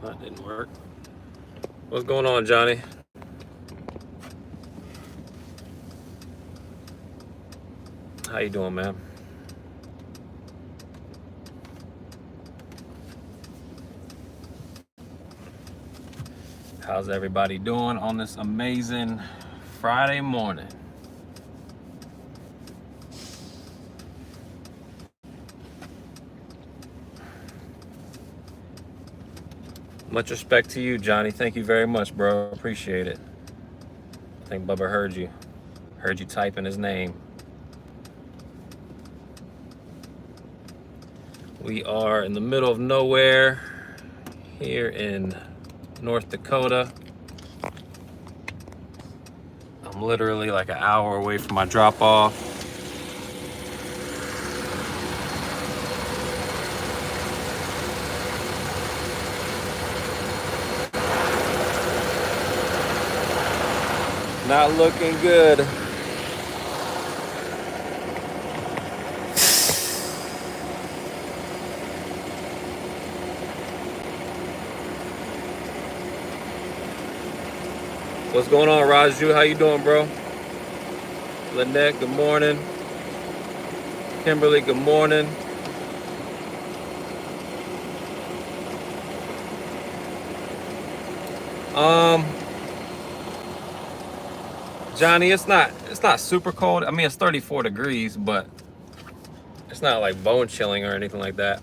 That didn't work. What's going on, Johnny? How you doing, man? How's everybody doing on this amazing Friday morning? Much respect to you, Johnny. Thank you very much, bro. Appreciate it. I think Bubba heard you. Heard you typing his name. We are in the middle of nowhere here in North Dakota. I'm literally like an hour away from my drop off. Not looking good. What's going on, Raju? How you doing, bro? Lynette, good morning. Kimberly, good morning. Johnny, it's not super cold. I mean, it's 34 degrees, but it's not like bone chilling or anything like that.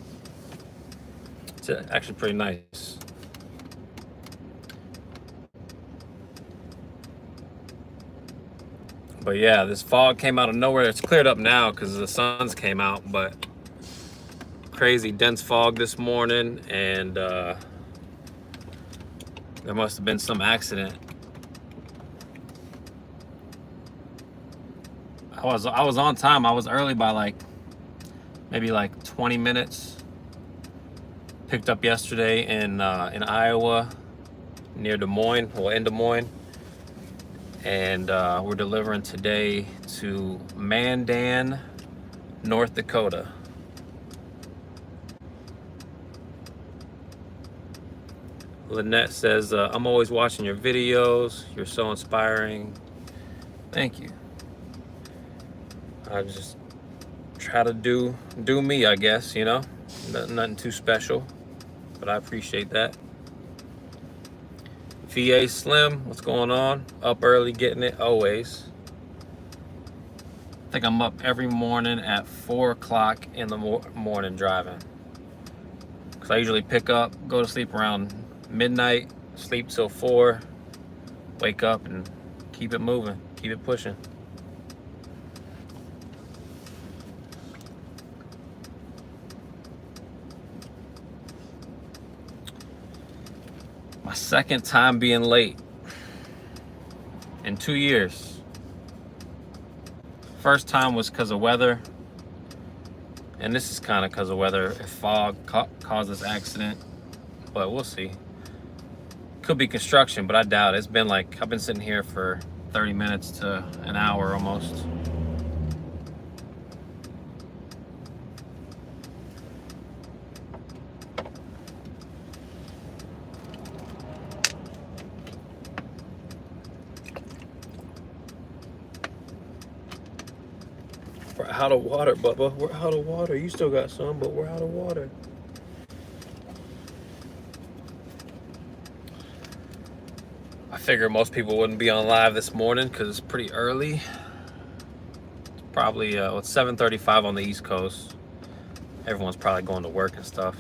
It's actually pretty nice. But yeah, this fog came out of nowhere. It's cleared up now because the sun's came out, but crazy dense fog this morning, and there must have been some accident. I was on time. I was early by maybe 20 minutes. Picked up yesterday in Iowa, near Des Moines, well, in Des Moines. And we're delivering today to Mandan, North Dakota. Lynette says, I'm always watching your videos. You're so inspiring. Thank you. I just try to do me, I guess, you know? Nothing too special, but I appreciate that. VA Slim, what's going on? Up early, getting it, always. I think I'm up every morning at 4 o'clock in the morning driving. Because I usually pick up, go to sleep around midnight, sleep till 4, wake up and keep it moving, keep it pushing. My second time being late in 2 years. First time was because of weather, and this is kind of because of weather. If fog causes accident, but we'll see. Could be construction, but I doubt it. It's been I've been sitting here for 30 minutes to an hour almost. We're out of water, Bubba. We're out of water. You still got some, but we're out of water. I figure most people wouldn't be on live this morning because it's pretty early. It's probably it's 7:35 on the East Coast. Everyone's probably going to work and stuff.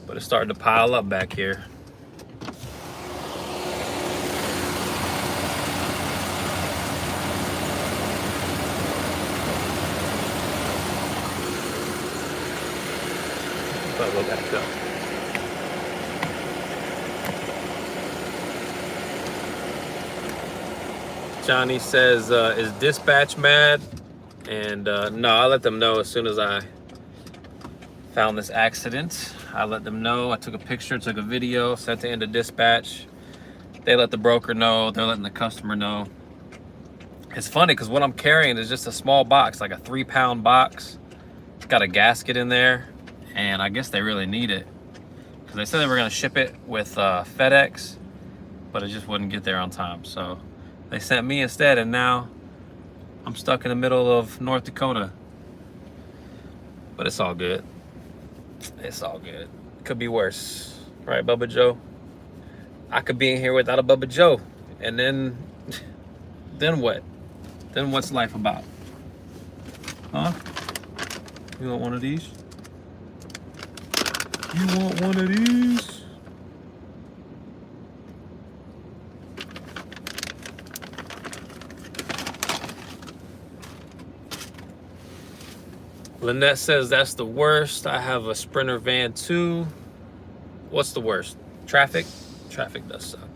But it's starting to pile up back here. But we'll back up. Johnny says, is dispatch mad? And no, I let them know as soon as I found this accident. I let them know. I took a picture, took a video, sent it into dispatch. They let the broker know. They're letting the customer know. It's funny because what I'm carrying is just a small box, like a 3-pound box. It's got a gasket in there, and I guess they really need it. because they said they were going to ship it with FedEx, but it just wouldn't get there on time. So they sent me instead, and now I'm stuck in the middle of North Dakota. But it's all good. It's all good. Could be worse, right, Bubba Joe? I could be in here without a Bubba Joe, and then what? Then what's life about? Huh? You want one of these? You want one of these? Lynette says that's the worst. I have a Sprinter van too. What's the worst? Traffic? Traffic does suck.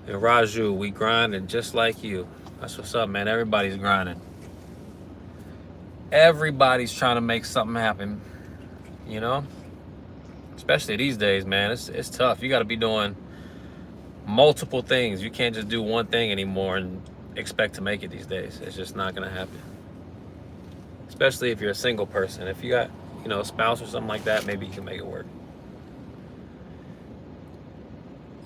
And Raju, we grinding just like you. That's what's up, man. Everybody's grinding. Everybody's trying to make something happen, you know? Especially these days, man. It's tough. You got to be doing multiple things. You can't just do one thing anymore and expect to make it these days. It's just not going to happen. Especially if you're a single person. If you got, you know, a spouse or something like that, maybe you can make it work.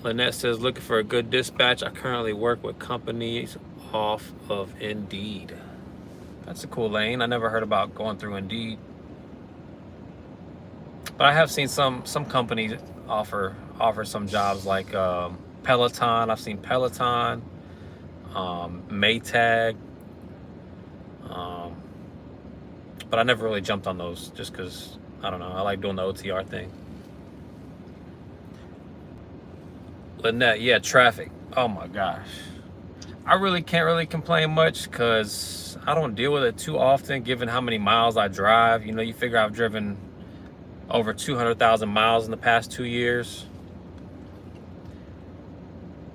Lynette says, looking for a good dispatch. I currently work with companies off of Indeed. That's a cool lane. I never heard about going through Indeed. But I have seen some companies offer some jobs like Peloton. I've seen Peloton, Maytag. But I never really jumped on those just because, I don't know, I like doing the OTR thing. Lynette, yeah, traffic. Oh my gosh. I really can't really complain much because I don't deal with it too often given how many miles I drive. You know, you figure I've driven over 200,000 miles in the past 2 years.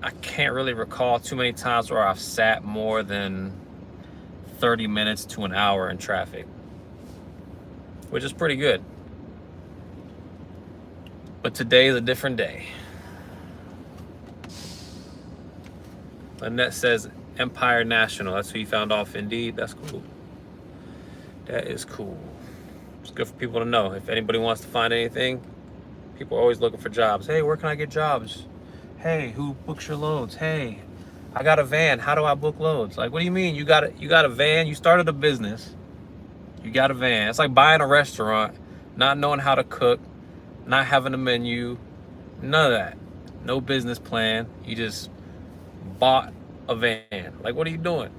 I can't really recall too many times where I've sat more than 30 minutes to an hour in traffic, which is pretty good. But today is a different day. Lynette says Empire National. That's who you found off Indeed. That's cool. That is cool. It's good for people to know. If anybody wants to find anything, people are always looking for jobs. Hey, where can I get jobs? Hey, who books your loads? Hey, I got a van. How do I book loads? Like, what do you mean? You got a van? You started a business. You got a van. It's like buying a restaurant, not knowing how to cook, not having a menu, none of that. No business plan. You just bought a van. Like, what are you doing?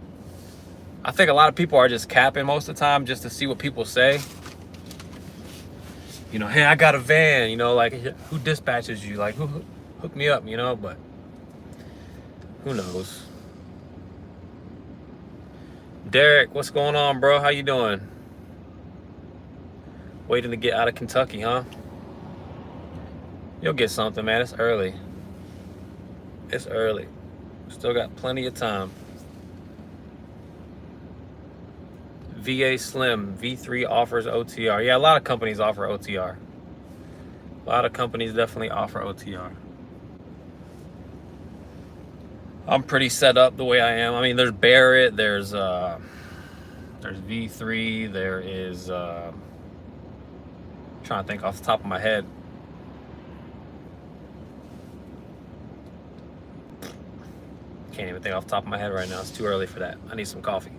I think a lot of people are just capping most of the time just to see what people say. You know, hey, I got a van, you know, like, who dispatches you? Like, who hooked me up, you know? But who knows? Derek, what's going on, bro? How you doing? Waiting to get out of Kentucky, huh? You'll get something, man. It's early. It's early. Still got plenty of time. VA Slim, V3 offers OTR. Yeah, a lot of companies offer OTR. A lot of companies definitely offer OTR. I'm pretty set up the way I am. I mean, there's Barrett, there's V3, there is, trying to think off the top of my head. Can't even think off the top of my head right now. It's too early for that. I need some coffee.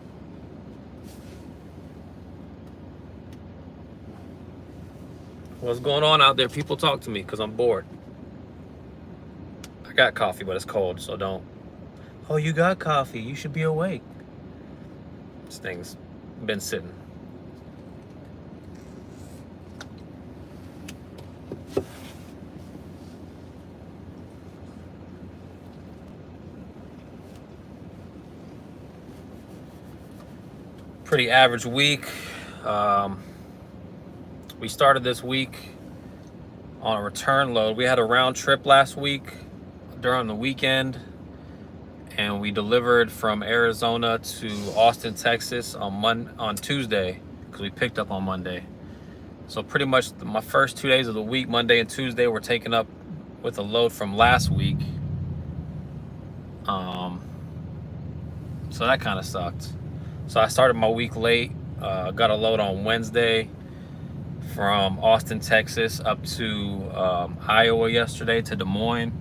What's going on out there? People talk to me because I'm bored. I got coffee, but it's cold, so don't. Oh, you got coffee. You should be awake. This thing's been sitting. Pretty average week. We started this week on a return load. We had a round trip last week during the weekend, and we delivered from Arizona to Austin, Texas on Tuesday because we picked up on Monday. So pretty much my first 2 days of the week, Monday and Tuesday, were taken up with a load from last week. So that kind of sucked. So I started my week late, got a load on Wednesday, from Austin, Texas, up to Iowa yesterday to Des Moines.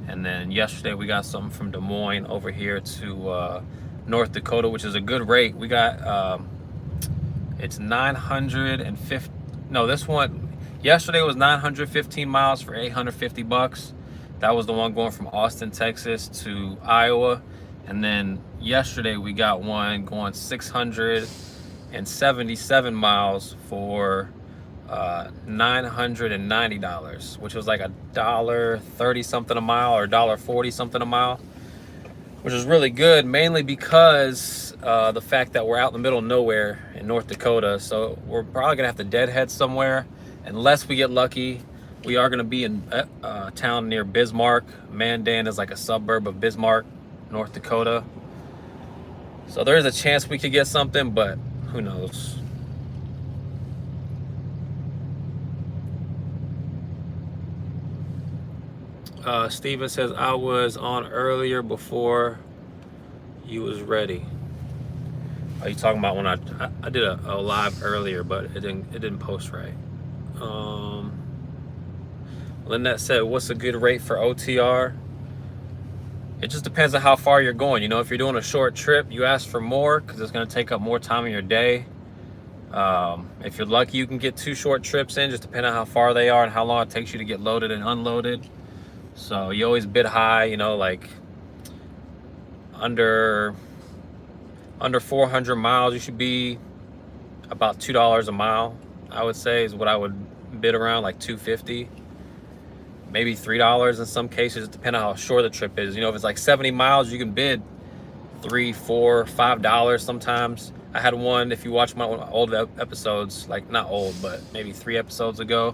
And then yesterday we got something from Des Moines over here to North Dakota, which is a good rate. We got, it's 950, no, this one, yesterday was 915 miles for $850. That was the one going from Austin, Texas to Iowa. And then yesterday we got one going 677 miles for $990, which was like $1.30 something a mile or $1.40 something a mile, which is really good, mainly because the fact that we're out in the middle of nowhere in North Dakota. So we're probably gonna have to deadhead somewhere unless we get lucky. We are gonna be in a town near Bismarck. Mandan is like a suburb of Bismarck, North Dakota. So there's a chance we could get something, but who knows? Steven says, I was on earlier before you was ready. Are you talking about when I did a live earlier, but it didn't post right. Lynette said, what's a good rate for OTR? It just depends on how far you're going. You know, if you're doing a short trip, you ask for more because it's going to take up more time in your day. If you're lucky, you can get 2 short trips in, just depending on how far they are and how long it takes you to get loaded and unloaded. So you always bid high, you know, like under 400 miles, you should be about $2 a mile, I would say, is what I would bid around, like $2.50, maybe $3 in some cases, depending on how short the trip is. You know, if it's like 70 miles, you can bid $3, $4, $5 sometimes. I had one, if you watch my old episodes, like not old, but maybe 3 episodes ago,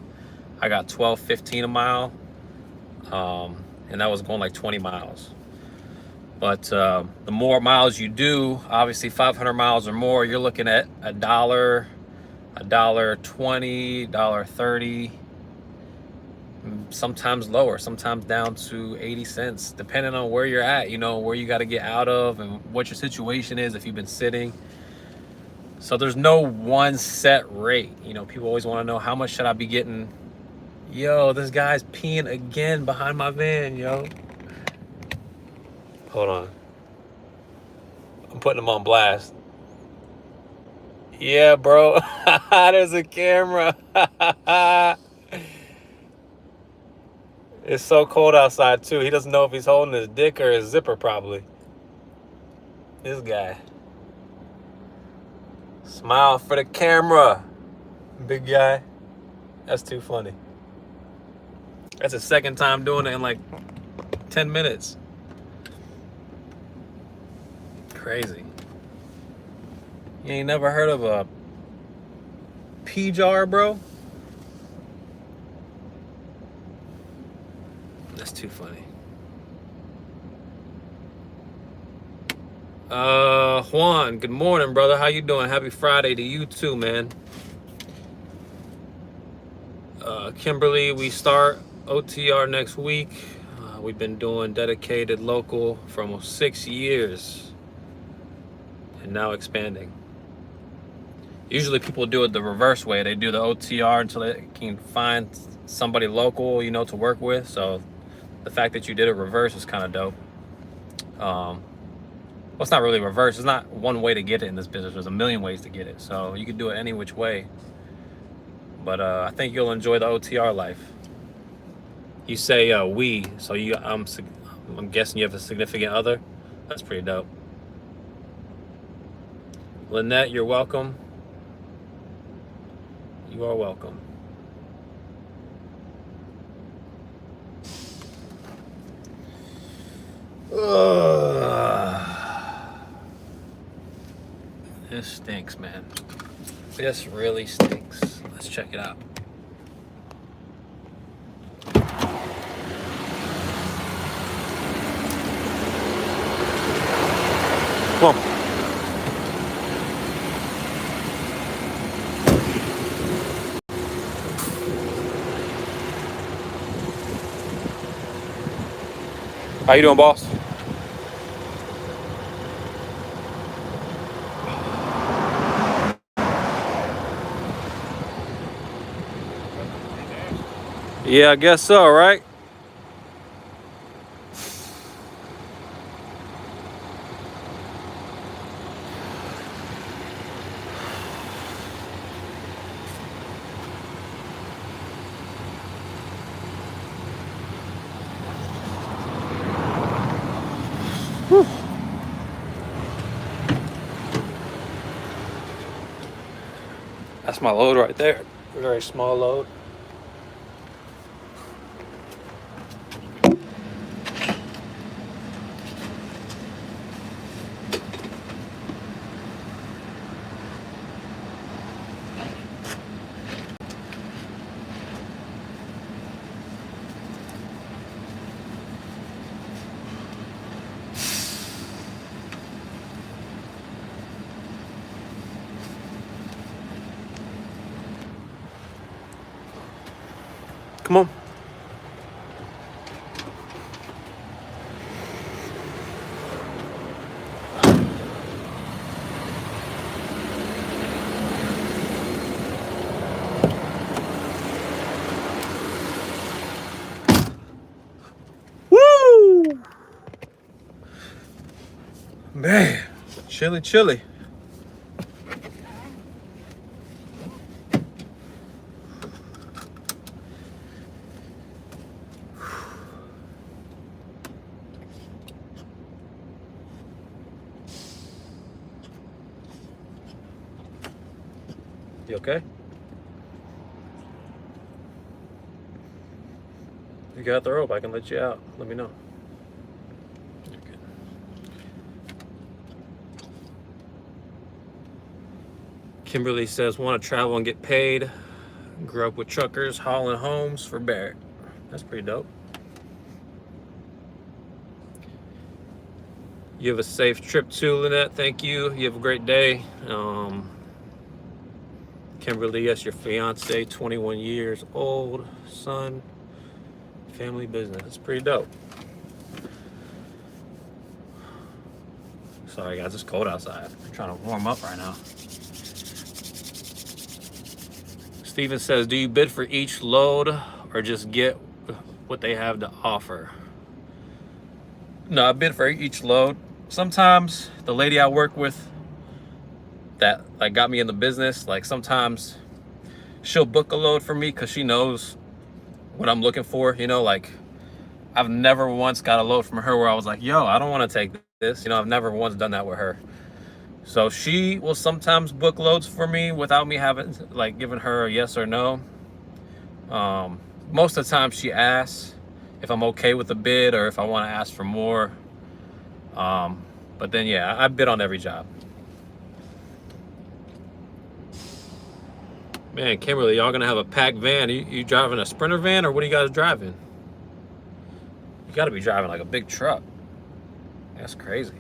I got $12.15 a mile. And that was going like 20 miles. But the more miles you do, obviously 500 miles or more, you're looking at $1, $1.20, $1.30, sometimes lower, sometimes down to 80 cents, depending on where you're at, you know, where you got to get out of and what your situation is, if you've been sitting. So there's no one set rate. You know, people always want to know, how much should I be getting? Yo, this guy's peeing again behind my van, yo. Hold on. I'm putting him on blast. Yeah, bro. There's a camera. It's so cold outside, too. He doesn't know if he's holding his dick or his zipper, probably. This guy. Smile for the camera, big guy. That's too funny. That's the second time doing it in like 10 minutes. Crazy. You ain't never heard of a pea jar, bro? That's too funny. Juan, good morning, brother. How you doing? Happy Friday to you too, man. Kimberly, we start OTR next week. We've been doing dedicated local for almost 6 years and now expanding. Usually people do it the reverse way. They do the OTR until they can find somebody local, you know, to work with. So the fact that you did it reverse is kind of dope. Well, it's not really reverse. It's not one way to get it in this business. There's a million ways to get it. So you can do it any which way. But I think you'll enjoy the OTR life. You say we, so I'm guessing you have a significant other. That's pretty dope. Lynette, you're welcome. You are welcome. This stinks, man. This really stinks. Let's check it out. Come on. How you doing, boss? Yeah, I guess so, right? Whew. That's my load right there. Very small load. Come on. Woo! Man, chilly. You okay? You got the rope. I can let you out. Let me know. Kimberly says, want to travel and get paid. Grew up with truckers hauling homes for Barrett. That's pretty dope. You have a safe trip too, Lynette. Thank you. You have a great day. Kimberly, yes, your fiance, 21 years old, son, family business. It's pretty dope. Sorry, guys, it's cold outside. I'm trying to warm up right now. Steven says, do you bid for each load or just get what they have to offer? No, I bid for each load. Sometimes the lady I work with that like got me in the business, like sometimes she'll book a load for me because she knows what I'm looking for. You know, like I've never once got a load from her where I was like, yo, I don't want to take this. You know, I've never once done that with her. So she will sometimes book loads for me without me having like giving her a yes or no. Most of the time she asks if I'm okay with the bid or if I want to ask for more. But then, yeah, I bid on every job. Man, Kimberly, y'all gonna have a packed van. You driving a Sprinter van or what are you guys driving? You gotta be driving like a big truck. That's crazy.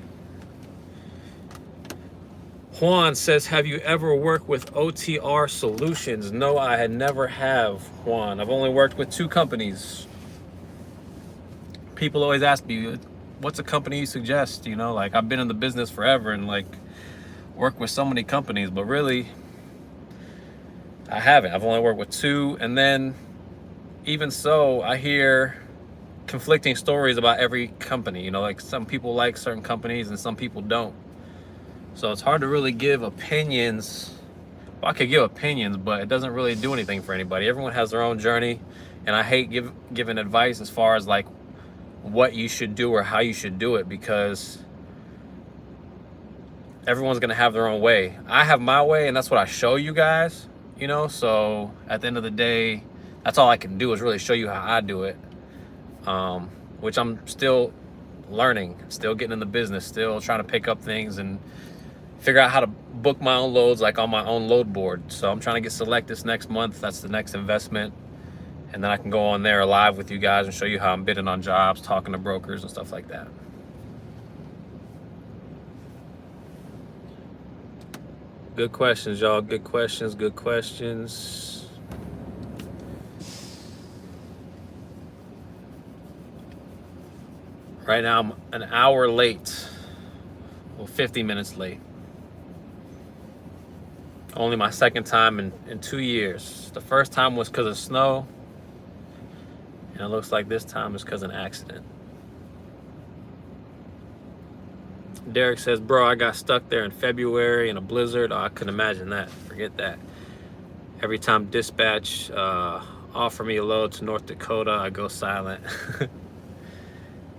Juan says, have you ever worked with OTR Solutions? No, I had never have, Juan. I've only worked with 2 companies. People always ask me, what's a company you suggest? You know, like I've been in the business forever and like worked with so many companies, but really I haven't. I've only worked with 2. And then even so, I hear conflicting stories about every company. You know, like some people like certain companies and some people don't. So it's hard to really give opinions. Well, I could give opinions, but it doesn't really do anything for anybody. Everyone has their own journey. And I hate giving advice as far as like what you should do or how you should do it, because everyone's gonna have their own way. I have my way and that's what I show you guys, you know? So at the end of the day, that's all I can do is really show you how I do it. Which I'm still learning, still getting in the business, still trying to pick up things and figure out how to book my own loads like on my own load board. So I'm trying to get Select this next month. That's the next investment. And then I can go on there live with you guys and show you how I'm bidding on jobs, talking to brokers and stuff like that. Good questions, y'all. Good questions. Right now I'm an hour late. Well, 50 minutes late. Only my second time in 2 years. The first time was because of snow. And it looks like this time it's because of an accident. Derek says, bro, I got stuck there in February in a blizzard. Oh, I couldn't imagine that. Forget that. Every time dispatch offer me a load to North Dakota, I go silent.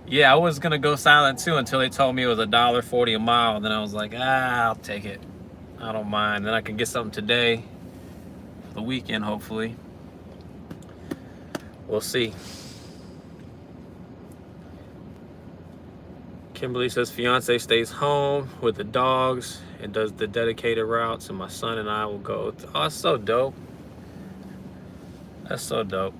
Yeah, I was gonna go silent too until they told me it was $1.40 a mile. And then I was like, I'll take it. I don't mind. Then I can get something today for the weekend, hopefully. We'll see. Kimberly says fiance stays home with the dogs and does the dedicated routes, and my son and I will go. Oh, that's so dope. That's so dope.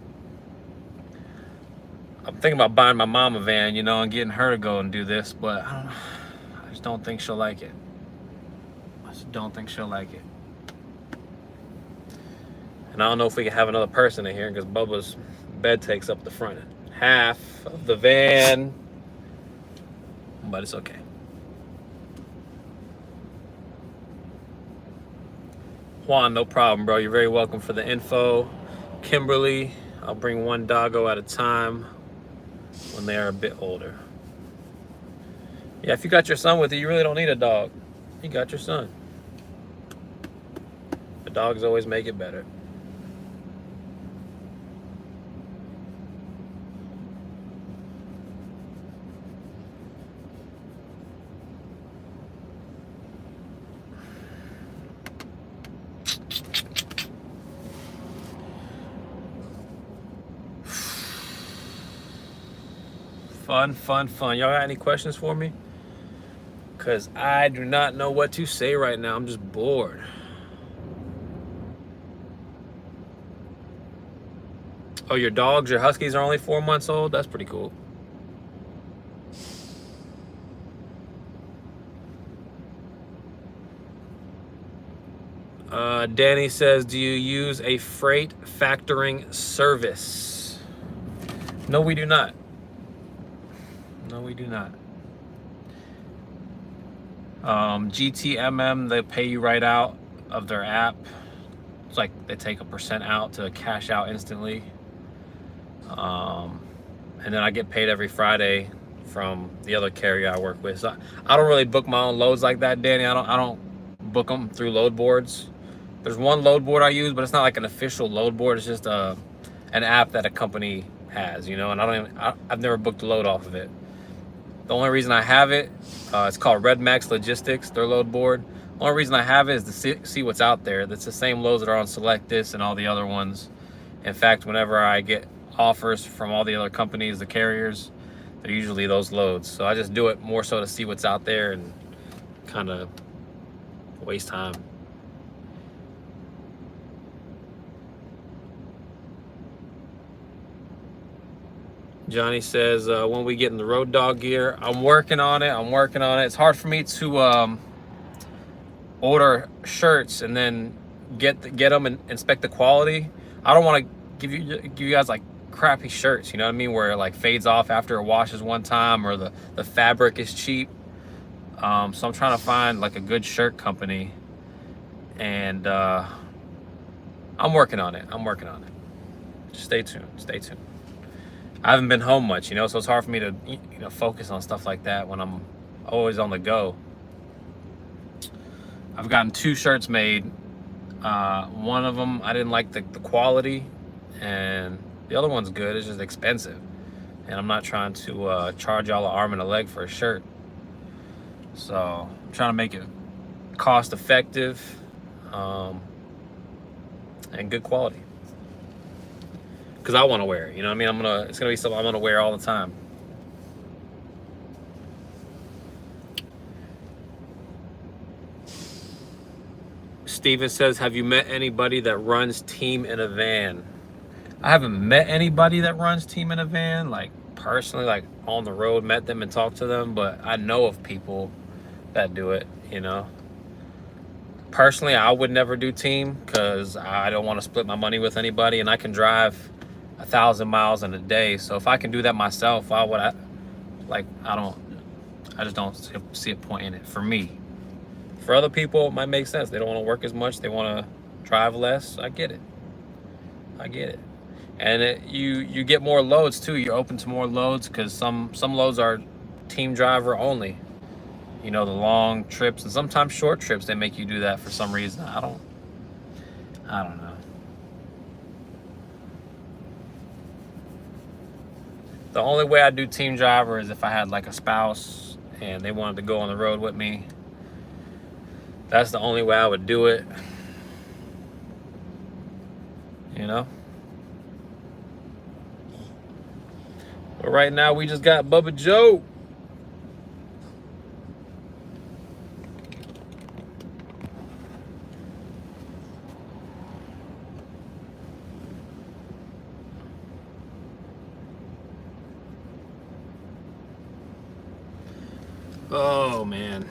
I'm thinking about buying my mom a van, you know, and getting her to go and do this, but I don't know. I just don't think she'll like it. I just don't think she'll like it. And I don't know if we can have another person in here because Bubba's bed takes up the front half of the van. But it's okay. Juan, no problem, bro. You're very welcome for the info. Kimberly, I'll bring one doggo at a time when they are a bit older. Yeah, if you got your son with you, you really don't need a dog. You got your son. The dogs always make it better. Fun. Y'all got any questions for me? Because I do not know what to say right now. I'm just bored. Oh, your huskies are only 4 months old? That's pretty cool. Danny says, do you use a freight factoring service? No, we do not. No, we do not. GTMM, they pay you right out of their app. It's like they take a % out to cash out instantly. And then I get paid every Friday from the other carrier I work with. So I don't really book my own loads like that, Danny. I don't book them through load boards. There's one load board I use, but it's not like an official load board. It's just an app that a company has, you know. And I've never booked a load off of it. The only reason I have it, it's called Red Max Logistics, their load board. The only reason I have it is to see what's out there. That's the same loads that are on Selectus and all the other ones. In fact, whenever I get offers from all the other companies, the carriers, they're usually those loads. So I just do it more so to see what's out there and kind of waste time. Johnny says, when we get in the road dog gear, I'm working on it. It's hard for me to order shirts and then get them and inspect the quality. I don't want to give you guys like crappy shirts, you know what I mean, where it like fades off after it washes one time, or the fabric is cheap. So I'm trying to find like a good shirt company, and I'm working on it. Just stay tuned. I haven't been home much, you know, so it's hard for me to, you know, focus on stuff like that when I'm always on the go. I've gotten 2 shirts made. One of them, I didn't like the quality, and the other one's good. It's just expensive, and I'm not trying to charge y'all an arm and a leg for a shirt. So I'm trying to make it cost effective and good quality. Because I want to wear it, you know what I mean? It's gonna be something I'm gonna wear all the time. Steven says, have you met anybody that runs team in a van? I haven't met anybody that runs team in a van, like personally, like on the road, met them and talked to them, but I know of people that do it, you know. Personally, I would never do team because I don't want to split my money with anybody, and I can drive 1,000 miles in a day. So if I can do that myself, why would I? Like, I just don't see a point in it for me. For other people, it might make sense. They don't want to work as much. They want to drive less. I get it. And you get more loads too. You're open to more loads because some loads are team driver only. You know, the long trips and sometimes short trips, they make you do that for some reason. I don't know. The only way I do team driver is if I had like a spouse and they wanted to go on the road with me. That's the only way I would do it. You know? But right now we just got Bubba Joe. Oh man.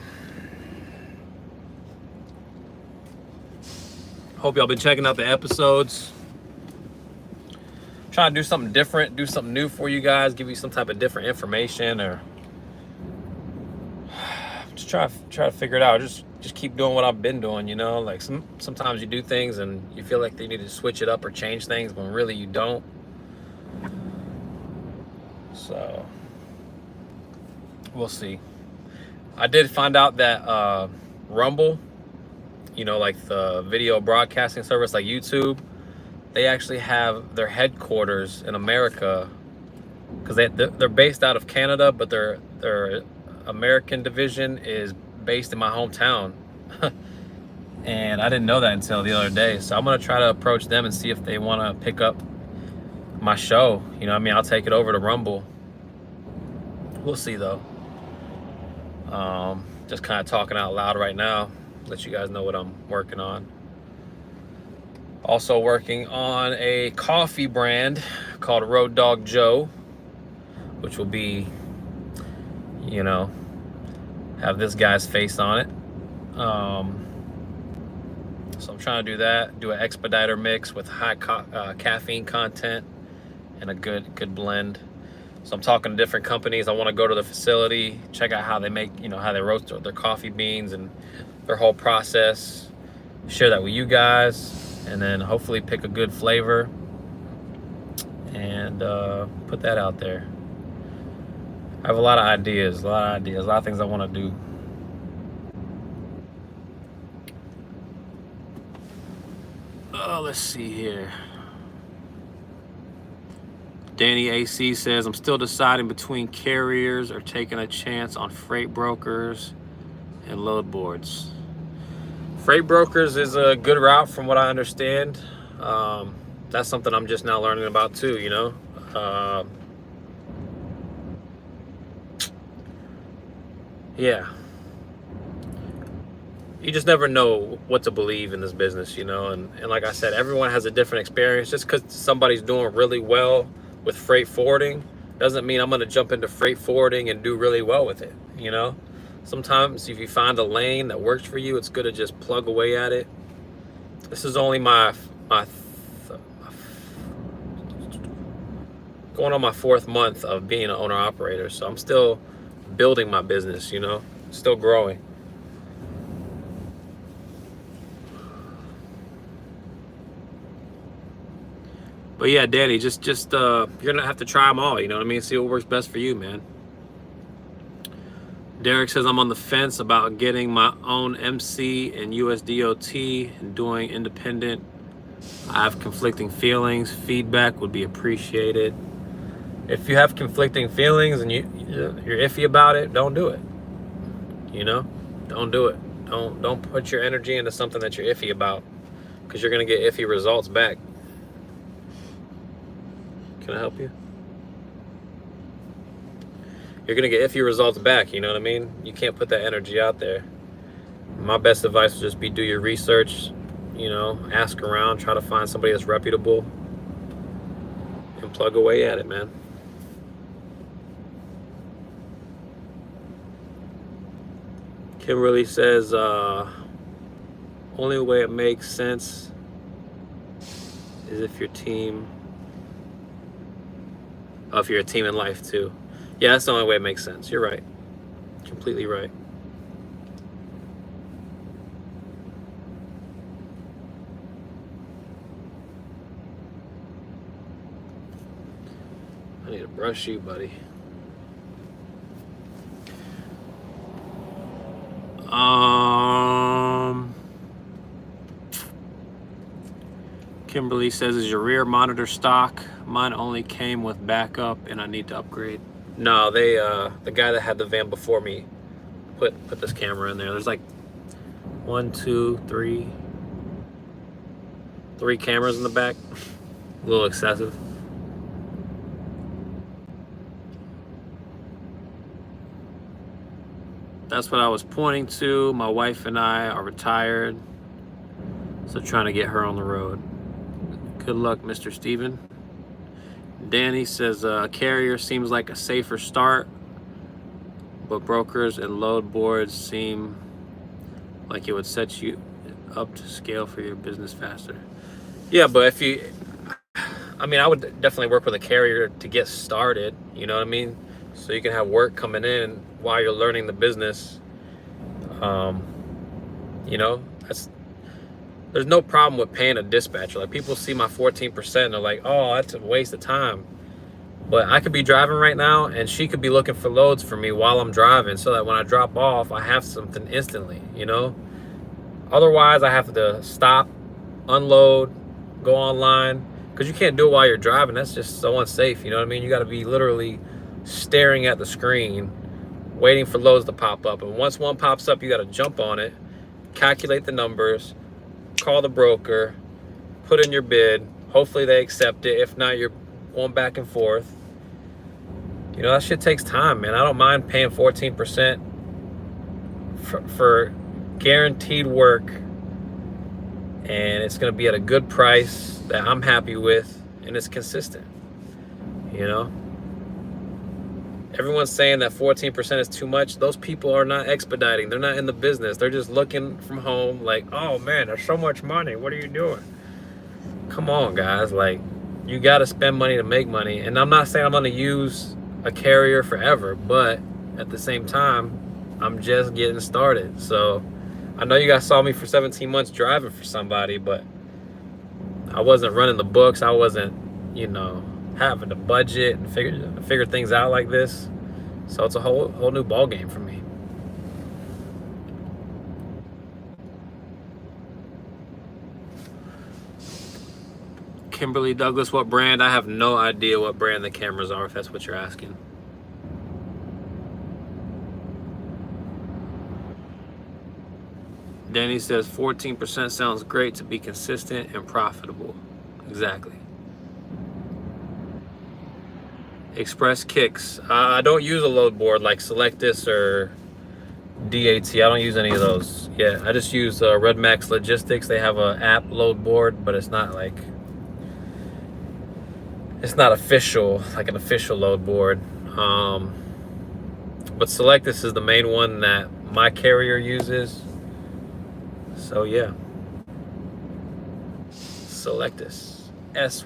Hope y'all been checking out the episodes. Trying to do something different, do something new for you guys, give you some type of different information, or just try to figure it out. Just keep doing what I've been doing, you know? Like sometimes you do things and you feel like they need to switch it up or change things when really you don't. So we'll see. I did find out that Rumble, you know, like the video broadcasting service like YouTube, they actually have their headquarters in America, because they're based out of Canada, but their American division is based in my hometown. And I didn't know that until the other day. So I'm gonna try to approach them and see if they want to pick up my show. You know what I mean? I'll take it over to Rumble. We'll see though. Just kind of talking out loud right now, let you guys know what I'm working on. Also working on a coffee brand called Road Dog Joe, which will be, you know, have this guy's face on it. So I'm trying to do that, do an expediter mix with high caffeine content and a good blend. So I'm talking to different companies. I want to go to the facility, check out how they make, you know, how they roast their coffee beans and their whole process, share that with you guys, and then hopefully pick a good flavor and put that out there. I have a lot of ideas, a lot of things I want to do. Oh, let's see here. Danny AC says, I'm still deciding between carriers or taking a chance on freight brokers and load boards. Freight brokers is a good route from what I understand. That's something I'm just now learning about too, you know. Yeah. You just never know what to believe in this business, you know. And like I said, everyone has a different experience. Just because somebody's doing really well with freight forwarding doesn't mean I'm going to jump into freight forwarding and do really well with it, you know. Sometimes if you find a lane that works for you, it's good to just plug away at it. This is only my going on my 4th month of being an owner operator, so I'm still building my business, you know, still growing. But yeah, Danny, just you're gonna have to try them all, you know what I mean? See what works best for you, man. Derek says, I'm on the fence about getting my own MC and USDOT and doing independent. I have conflicting feelings. Feedback would be appreciated. If you have conflicting feelings and you're iffy about it, don't do it. You know, don't do it. Don't put your energy into something that you're iffy about, because you're gonna get iffy results back. Can I help you? You're gonna get iffy results back, you know what I mean? You can't put that energy out there. My best advice would just be do your research, you know, ask around, try to find somebody that's reputable and plug away at it, man. Kimberly says, only way it makes sense is if you're a team in life too. Yeah, that's the only way it makes sense. You're right. Completely right. need to brush you, buddy. Kimberly says, is your rear monitor stock? Mine only came with backup and I need to upgrade. No, they the guy that had the van before me put this camera in there. There's like 1, 2, 3 cameras in the back. A little excessive. That's what I was pointing to. My wife and I are retired, so trying to get her on the road. Good luck, Mr. Steven. Danny says, carrier seems like a safer start, but brokers and load boards seem like it would set you up to scale for your business faster. Yeah, but if you, I mean, I would definitely work with a carrier to get started, you know what I mean? So you can have work coming in while you're learning the business. You know, there's no problem with paying a dispatcher. Like, people see my 14% and they're like, oh, that's a waste of time. But I could be driving right now and she could be looking for loads for me while I'm driving, so that when I drop off, I have something instantly, you know? Otherwise, I have to stop, unload, go online, because you can't do it while you're driving. That's just so unsafe, you know what I mean? You got to be literally staring at the screen, waiting for loads to pop up. And once one pops up, you got to jump on it, calculate the numbers, call the broker, put in your bid. Hopefully they accept it. If not, you're going back and forth. You know, that shit takes time, man. I don't mind paying 14% for guaranteed work, and it's going to be at a good price that I'm happy with, and it's consistent. You know, everyone's saying that 14% is too much. Those people are not expediting. They're not in the business. They're just looking from home like, oh man, there's so much money. What are you doing? Come on, guys. Like, you got to spend money to make money. And I'm not saying I'm going to use a carrier forever, but at the same time, I'm just getting started. So I know you guys saw me for 17 months driving for somebody, but I wasn't running the books. I wasn't, you know, having to budget and figure things out like this. So it's a whole new ball game for me. Kimberly Douglas, what brand? I have no idea what brand the cameras are, if that's what you're asking. Danny says 14% sounds great to be consistent and profitable. Exactly. Express Kicks. I don't use a load board like Selectus or DAT. I don't use any of those. Yeah, I just use Red Max Logistics. They have an app load board, but it's not like, it's not official, like an official load board. But Selectus is the main one that my carrier uses. So yeah, Selectus, SYLECTUS.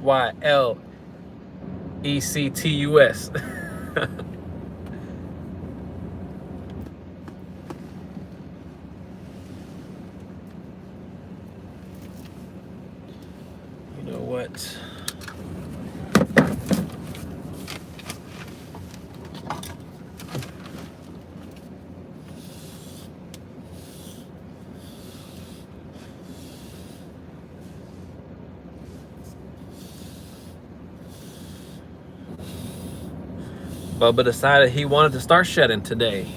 You know what? Bubba decided he wanted to start shedding today.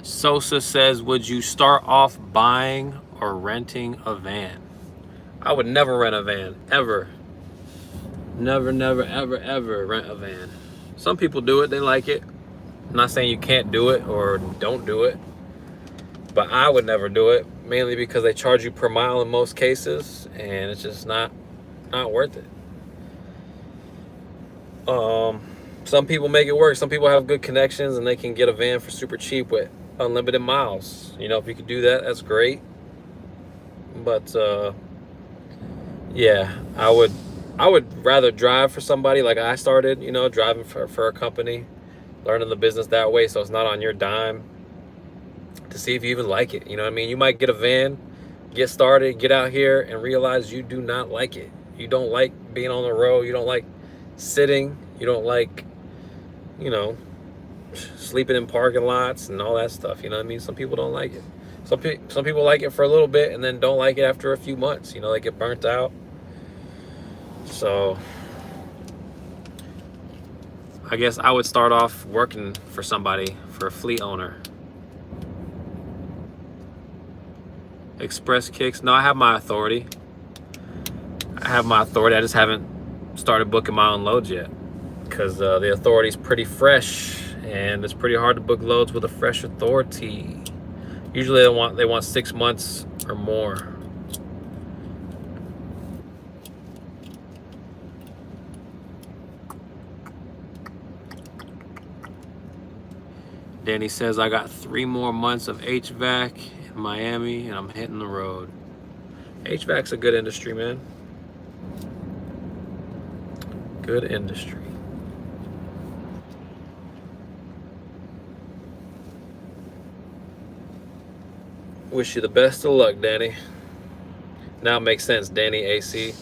Sosa says, would you start off buying or renting a van? I would never rent a van, ever. Never, never, ever, ever rent a van. Some people do it, they like it. I'm not saying you can't do it or don't do it, but I would never do it, mainly because they charge you per mile in most cases, and it's just not worth it. Some people make it work. Some people have good connections and they can get a van for super cheap with unlimited miles. You know, if you could do that, that's great. But yeah, I would rather drive for somebody like I started, you know, driving for a company, learning the business that way, so it's not on your dime, to see if you even like it. You know what I mean? You might get a van, get started, get out here, and realize you do not like it. You don't like being on the road. You don't like sitting. You don't like, you know, sleeping in parking lots and all that stuff. You know what I mean? Some people don't like it. Some people like it for a little bit and then don't like it after a few months. You know, they get burnt out. So I guess I would start off working for somebody, for a fleet owner. Express kicks. No, I have my authority. I just haven't started booking my own loads yet, because the authority's pretty fresh, and it's pretty hard to book loads with a fresh authority. Usually they want 6 months or more. Danny says, I got 3 more months of HVAC in Miami and I'm hitting the road. HVAC's a good industry, man. Good industry. Wish you the best of luck, Danny. Now it makes sense, Danny AC.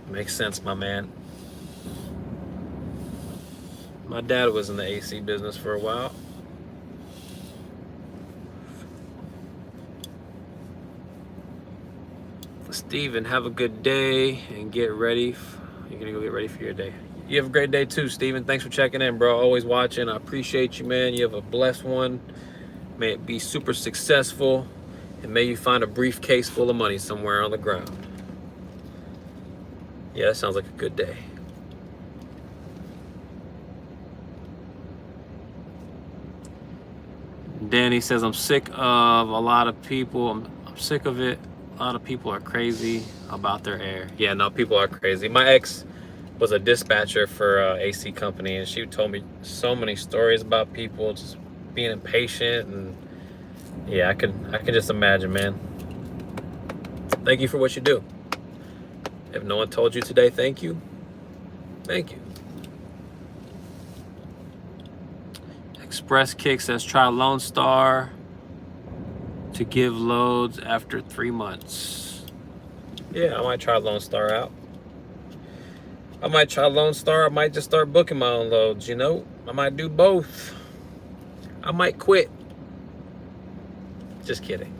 Makes sense, my man. My dad was in the AC business for a while. Steven, have a good day and get ready. You're gonna go get ready for your day. You have a great day too, Steven. Thanks for checking in, bro. Always watching. I appreciate you, man. You have a blessed one. May it be super successful, and may you find a briefcase full of money somewhere on the ground. Yeah, that sounds like a good day. Danny says, I'm sick of a lot of people. I'm sick of it. A lot of people are crazy about their air. Yeah, no, people are crazy. My ex was a dispatcher for an AC company, and she told me so many stories about people just being impatient, and yeah, I can just imagine, man. Thank you for what you do. If no one told you today, thank you. Thank you. Express Kick says, try Lone Star to give loads after 3 months. Yeah, I might try Lone Star out. I might try Lone Star. I might just start booking my own loads, you know? I might do both. I might quit. Just kidding.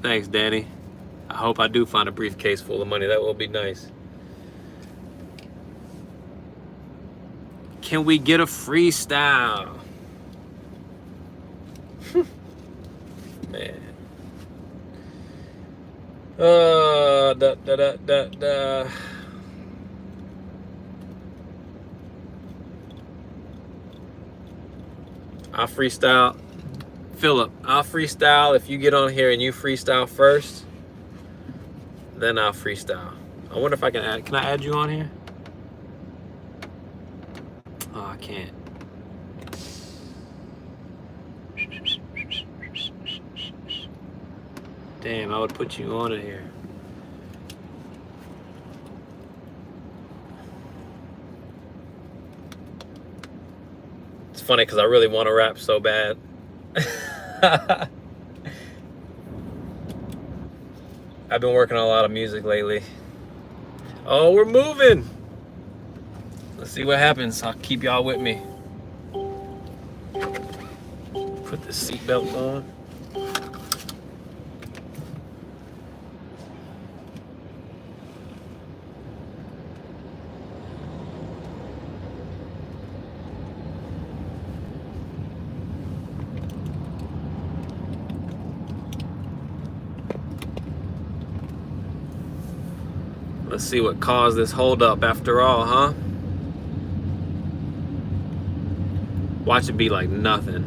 Thanks, Danny. I hope I do find a briefcase full of money. That will be nice. Can we get a freestyle? Man. I'll freestyle. Philip, I'll freestyle if you get on here and you freestyle first. Then I'll freestyle. I wonder if I can I add you on here? Oh, I can't. Damn, I would put you on it here. It's funny because I really want to rap so bad. I've been working on a lot of music lately. Oh, we're moving. Let's see what happens. I'll keep y'all with me. Put the seatbelt on. Let's see what caused this holdup after all, huh? Watch it be like nothing.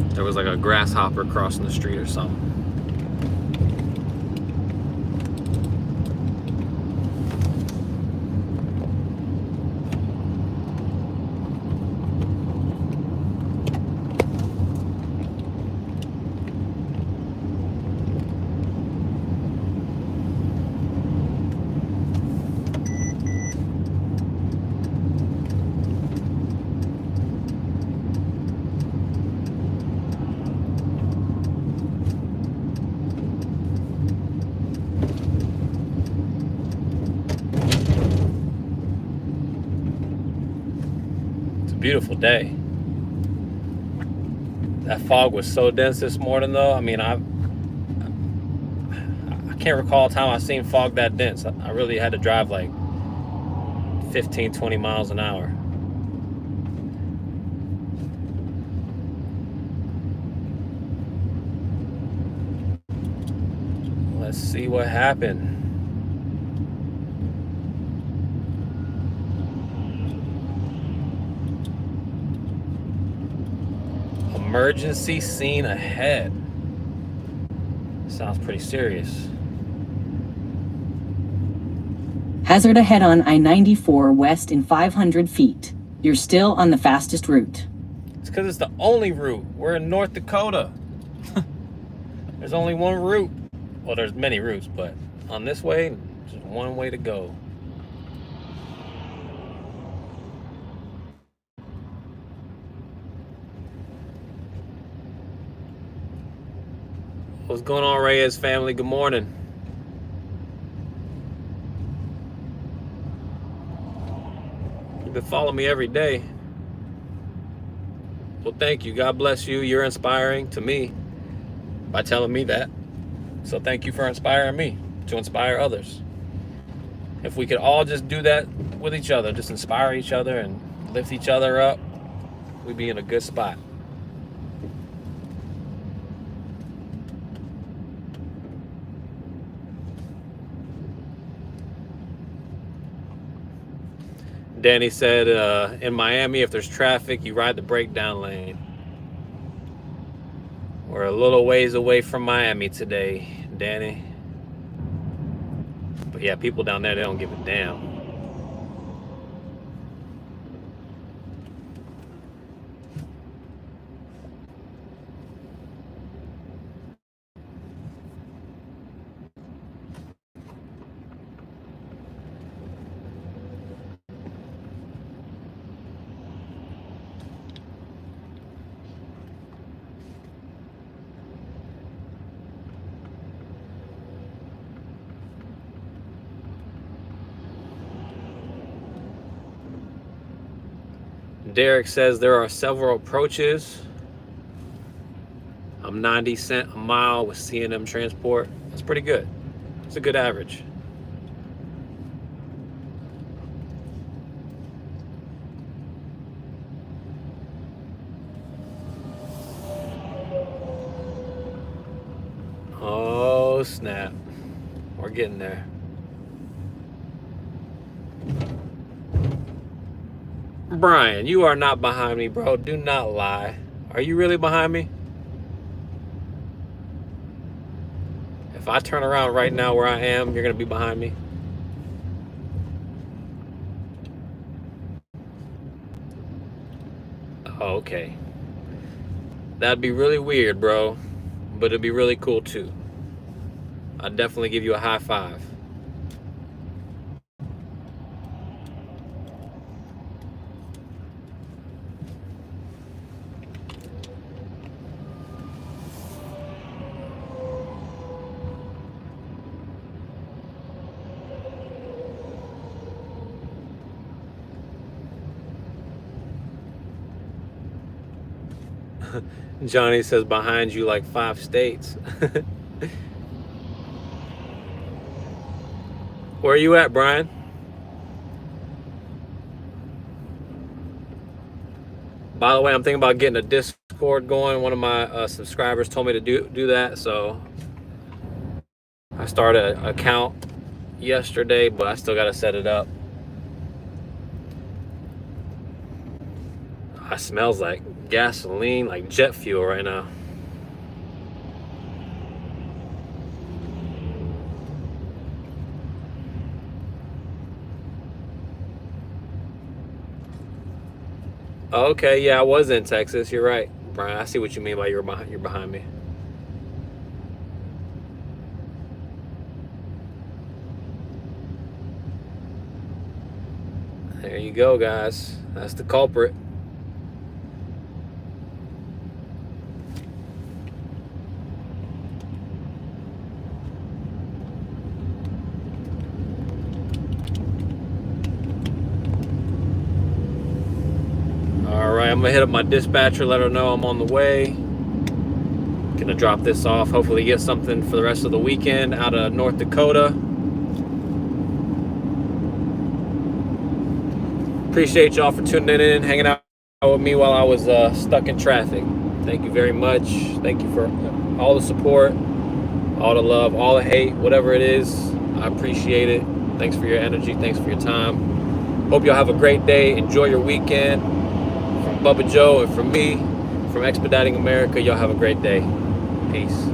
There was like a grasshopper crossing the street or something. beautiful day. That fog was so dense this morning, though. I mean, I can't recall a time I've seen fog that dense. I really had to drive like 15, 20 miles an hour. Let's see what happened. Emergency scene ahead. Sounds pretty serious. Hazard ahead on I-94 west in 500 feet. You're still on the fastest route. It's because it's the only route. We're in North Dakota. There's only one route. Well, there's many routes, but on this way, just one way to go. What's going on, Reyes family? Good morning. You've been following me every day. Well, thank you. God bless you. You're inspiring to me by telling me that. So thank you for inspiring me to inspire others. If we could all just do that with each other, just inspire each other and lift each other up, we'd be in a good spot. Danny said, in Miami, if there's traffic, you ride the breakdown lane. We're a little ways away from Miami today, Danny. But yeah, people down there, they don't give a damn. Derek says there are several approaches. I'm 90 cents a mile with C&M Transport. That's pretty good. It's a good average. Oh, snap. We're getting there. Brian, you are not behind me, bro. Do not lie. Are you really behind me? If I turn around right now where I am, you're going to be behind me? Oh, okay. That'd be really weird, bro. But it'd be really cool, too. I'd definitely give you a high five. Johnny says behind you like 5 states. Where are you at, Brian? By the way, I'm thinking about getting a Discord going. One of my subscribers told me to do that, so I started an account yesterday, but I still got to set it up. It smells like gasoline, like jet fuel right now. Okay, yeah, I was in Texas. You're right, Brian. I see what you mean by you're behind me. There you go, guys. That's the culprit. All I'm gonna hit up my dispatcher, let her know I'm on the way. Gonna drop this off, hopefully get something for the rest of the weekend out of North Dakota. Appreciate y'all for tuning in, hanging out with me while I was stuck in traffic. Thank you very much. Thank you for all the support, all the love, all the hate, whatever it is. I appreciate it. Thanks for your energy. Thanks for your time. Hope y'all have a great day. Enjoy your weekend. From Bubba Joe and from me, from Expediting America, y'all have a great day. Peace.